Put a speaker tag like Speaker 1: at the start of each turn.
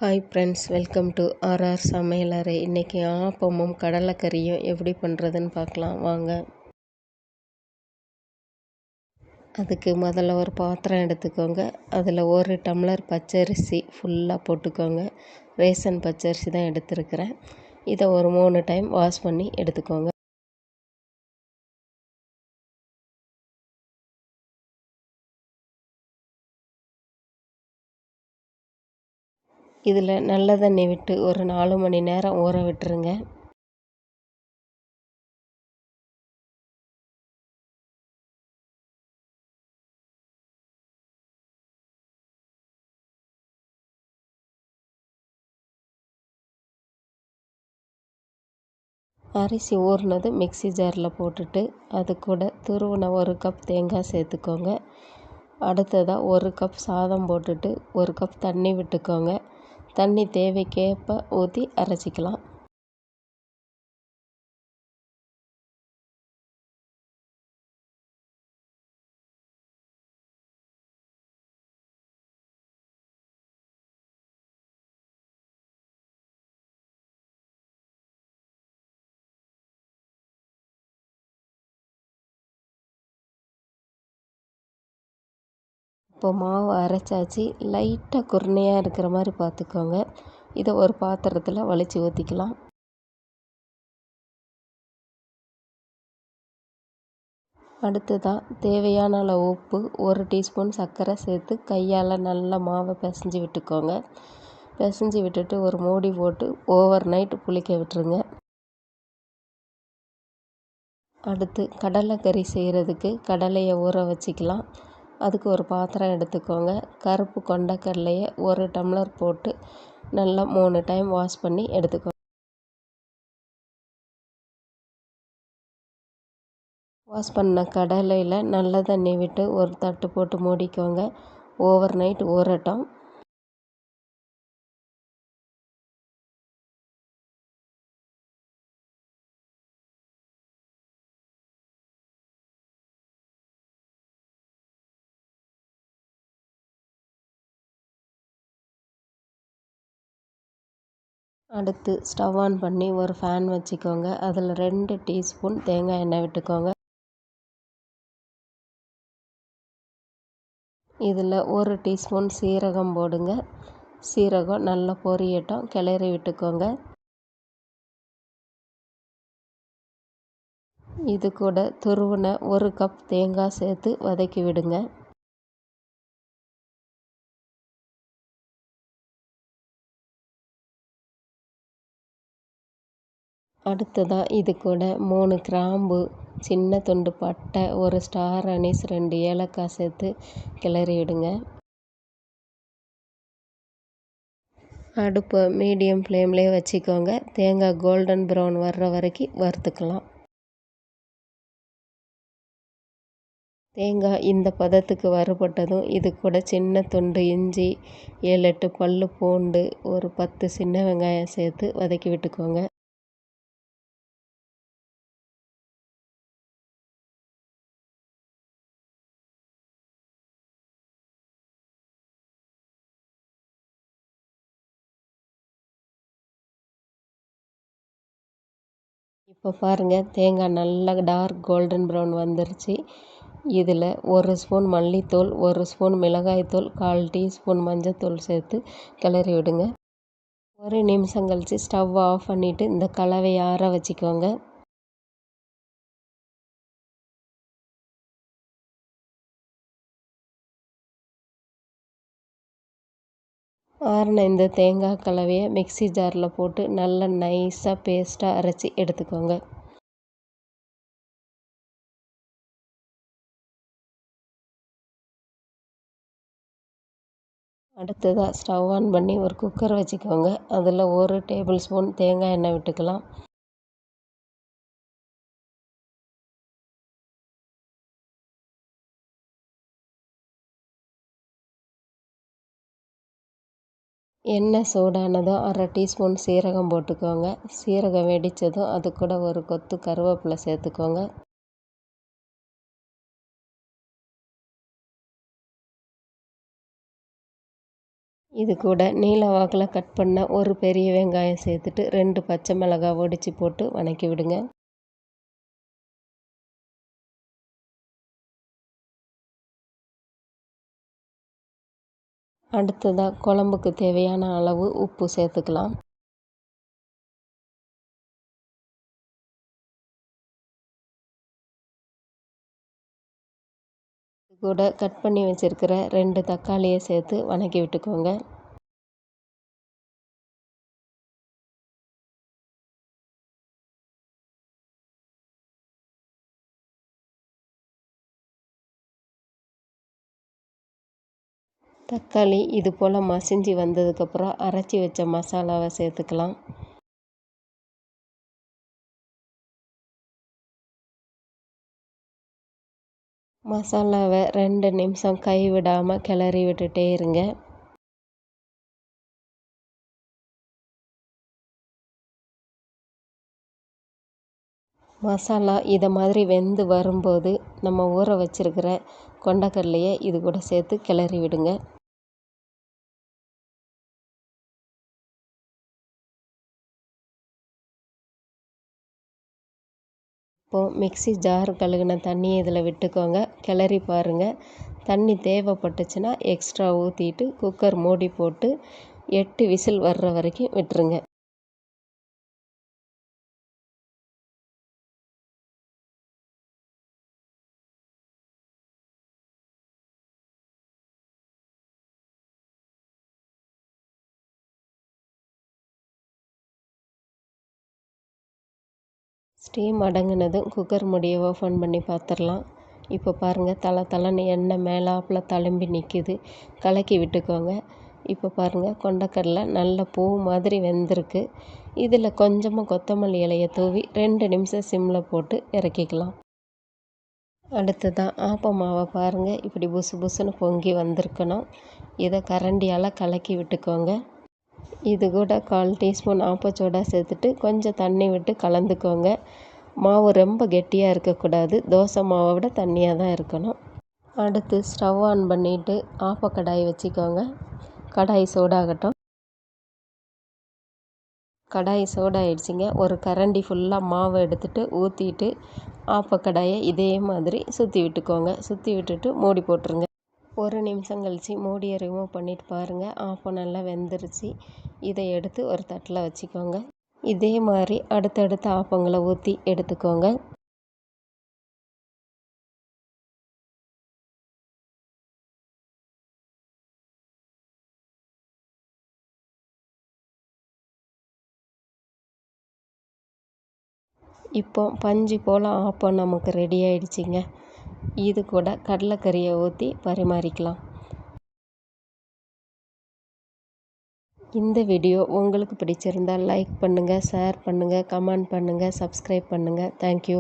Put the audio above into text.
Speaker 1: Hi friends, welcome to RR சமையலறை. இன்றைக்கி ஆப்பமும் கடலைக்கறியும் எப்படி பண்ணுறதுன்னு பார்க்கலாம் வாங்க. அதுக்கு முதல்ல ஒரு பாத்திரம் எடுத்துக்கோங்க. அதில் 1 டம்ளர் பச்சரிசி ஃபுல்லாக போட்டுக்கோங்க. ரேஷன் பச்சரிசி தான் எடுத்துருக்கிறேன். இதை ஒரு 3 டைம் வாஷ் பண்ணி எடுத்துக்கோங்க. இதில் நல்ல தண்ணி விட்டு ஒரு 4 மணி நேரம் ஊற விட்டுருங்க. அரிசி ஊறினது மிக்ஸி ஜாரில் போட்டுட்டு அது கூட துருவின 1 கப் தேங்காய் சேர்த்துக்கோங்க. அடுத்ததாக 1 கப் சாதம் போட்டுட்டு 1 கப் தண்ணி விட்டுக்கோங்க. தண்ணி தேவைக்கேற்ப ஊற்றி அரைச்சிக்கலாம். இப்போ மாவு அரைச்சாச்சு. லைட்டாக குருணையாக இருக்கிற மாதிரி பார்த்துக்கோங்க. இதை ஒரு பாத்திரத்தில் வலிச்சு ஊற்றிக்கலாம். அடுத்ததாக தேவையான அளவு உப்பு, 1 டீஸ்பூன் சர்க்கரை சேர்த்து கையால் நல்லா மாவை பிசைஞ்சு விட்டுக்கோங்க. பிசைஞ்சு விட்டுட்டு ஒரு மூடி போட்டு ஓவர் நைட் புளிக்க விட்டுருங்க. அடுத்து கடலைக்கறி செய்கிறதுக்கு கடலையை ஊற வச்சுக்கலாம். அதுக்கு ஒரு பாத்திரம் எடுத்துக்கோங்க. கருப்பு கொண்டக்கடலையை 1 டம்ளர் போட்டு நல்லா 3 டைம் வாஷ் பண்ணி எடுத்துக்கோங்க. வாஷ் பண்ண கடலையில் நல்ல தண்ணி விட்டு ஒரு தட்டு போட்டு மூடிக்கோங்க. ஓவர் நைட் ஊறட்டும். அடுத்து ஸ்டவ் ஆன் பண்ணி ஒரு ஃபேன் வச்சுக்கோங்க. அதில் 2 டீஸ்பூன் தேங்காய் எண்ணெய் விட்டுக்கோங்க. இதில் 1 டீஸ்பூன் சீரகம் போடுங்க. சீரகம் நல்லா பொரியட்டும், கிளறி விட்டுக்கோங்க. இது கூட துருவின 1 கப் தேங்காய் சேர்த்து வதக்கி விடுங்க. அடுத்ததாக இது கூட 3 கிராம்பு, சின்ன துண்டு பட்டை, 1 ஸ்டார் அனீஸ், 2 ஏலக்காய் சேர்த்து கிளறி விடுங்க. அடுப்பை மீடியம் ஃப்ளேம்லேயே வச்சுக்கோங்க. தேங்காய் கோல்டன் ப்ரௌன் வர்ற வரைக்கும் வறுத்துக்கலாம். தேங்காய் இந்த பதத்துக்கு வறுபட்டதும் இது கூட சின்ன துண்டு இஞ்சி, 7, 8 பல் பூண்டு, ஒரு 10 சின்ன வெங்காயம் சேர்த்து வதக்கி விட்டுக்கோங்க. இப்போ பாருங்கள், தேங்காய் நல்லா டார்க் கோல்டன் ப்ரௌன் வந்துருச்சு. இதில் 1 ஸ்பூன் மல்லித்தூள், 1 ஸ்பூன் மிளகாய்த்தூள், 1/4 டீஸ்பூன் மஞ்சத்தூள் சேர்த்து கிளறி விடுங்க. 1 நிமிஷம் கழித்து ஸ்டவ் ஆஃப் பண்ணிவிட்டு இந்த கலவையை ஆற வச்சுக்கோங்க. ஆறின இந்த தேங்காய் கலவையை மிக்ஸி ஜாரில் போட்டு நல்லா நைஸாக பேஸ்ட்டாக அரைச்சி எடுத்துக்கோங்க. அடுத்ததாக ஸ்டவ் ஆன் பண்ணி ஒரு குக்கர் வச்சுக்கோங்க. அதில் 1 டேபிள் ஸ்பூன் தேங்காய் எண்ணெய் விட்டுக்கலாம். எண்ணெய் சூடானதும் 1/2 டீஸ்பூன் சீரகம் போட்டுக்கோங்க. சீரகம் வெடித்ததும் அது கூட ஒரு கொத்து கருவேப்பிலை சேர்த்துக்கோங்க. இது கூட நீல வாக்கில் கட் பண்ண ஒரு பெரிய வெங்காயம் சேர்த்துட்டு 2 பச்சை மிளகாய் ஒடிச்சு போட்டு வதக்கி விடுங்க. அடுத்ததாக குழம்புக்கு தேவையான அளவு உப்பு சேர்த்துக்கலாம். இது கூட கட் பண்ணி வச்சுருக்கிற 2 தக்காளியை சேர்த்து வதக்கி விட்டுக்கோங்க. தக்காளி இது போல் மசிஞ்சு வந்ததுக்கப்புறம் அரைச்சி வச்ச மசாலாவை சேர்த்துக்கலாம். மசாலாவை 2 நிமிஷம் கைவிடாமல் கிளறி விட்டுட்டே இருங்க. மசாலா இதை மாதிரி வெந்து வரும்போது நம்ம ஊற வச்சுருக்கிற கொண்டக்கடலையை இது கூட சேர்த்து கிளறி விடுங்க. இப்போது மிக்ஸி ஜார் கழுகுன தண்ணியை இதில் விட்டுக்கோங்க. கிளறி பாருங்கள். தண்ணி தேவைப்பட்டுச்சுன்னா எக்ஸ்ட்ரா ஊற்றிட்டு குக்கர் மூடி போட்டு 8 விசில் வர்ற வரைக்கும் விட்டுருங்க. ஸ்டீம் அடங்கினதும் குக்கர் மூடியை ஓப்பன் பண்ணி பார்த்துடலாம். இப்போ பாருங்கள், தலை தலைன்னு எண்ணெய் மேலாப்பில் தழும்பி நிற்கிது. கலக்கி விட்டுக்கோங்க. இப்போ பாருங்கள், கொண்டக்கடலை நல்ல பூ மாதிரி வெந்திருக்கு. இதில் கொஞ்சமாக கொத்தமல்லி இலையை தூவி 2 நிமிஷம் சிம்மில் போட்டு இறக்கிக்கலாம். அடுத்ததாக ஆப்ப மாவை பாருங்கள், இப்படி புசு புசுன்னு பொங்கி வந்திருக்கணும். இதை கரண்டியால் கலக்கி விட்டுக்கோங்க. இது கூட 1/4 டீஸ்பூன் ஆப்பச்சோடா சேர்த்துட்டு கொஞ்சம் தண்ணி விட்டு கலந்துக்கோங்க. மாவு ரொம்ப கெட்டியாக இருக்கக்கூடாது. தோசை மாவை விட தண்ணியாக தான் இருக்கணும். அடுத்து ஸ்டவ் ஆன் பண்ணிவிட்டு ஆப்ப கடாய் வச்சுக்கோங்க. கடாய் சூடாகட்டும். கடாய் சூடாயிடுச்சிங்க. ஒரு கரண்டி ஃபுல்லாக மாவை எடுத்துகிட்டு ஊற்றிட்டு ஆப்ப கடாயை இதே மாதிரி சுற்றி விட்டுக்கோங்க. சுற்றி விட்டுட்டு மூடி போட்டுருங்க. 1 நிமிஷம் கழித்து மூடியை ரிமூவ் பண்ணிவிட்டு பாருங்கள், ஆப்பம் நல்லா வெந்துருச்சு. இதை எடுத்து ஒரு தட்டில் வச்சுக்கோங்க. இதே மாதிரி அடுத்தடுத்த ஆப்பங்களை ஊற்றி எடுத்துக்கோங்க. இப்போ பஞ்சு போல் ஆப்பம் நமக்கு ரெடி ஆயிடுச்சிங்க. இது கூட கடலைக்கறியை ஊற்றி பரிமாறிக்கலாம். இந்த வீடியோ உங்களுக்கு பிடிச்சிருந்தால் லைக் பண்ணுங்கள், ஷேர் பண்ணுங்கள், கமெண்ட் பண்ணுங்கள், சப்ஸ்கிரைப் பண்ணுங்கள். தேங்க்யூ.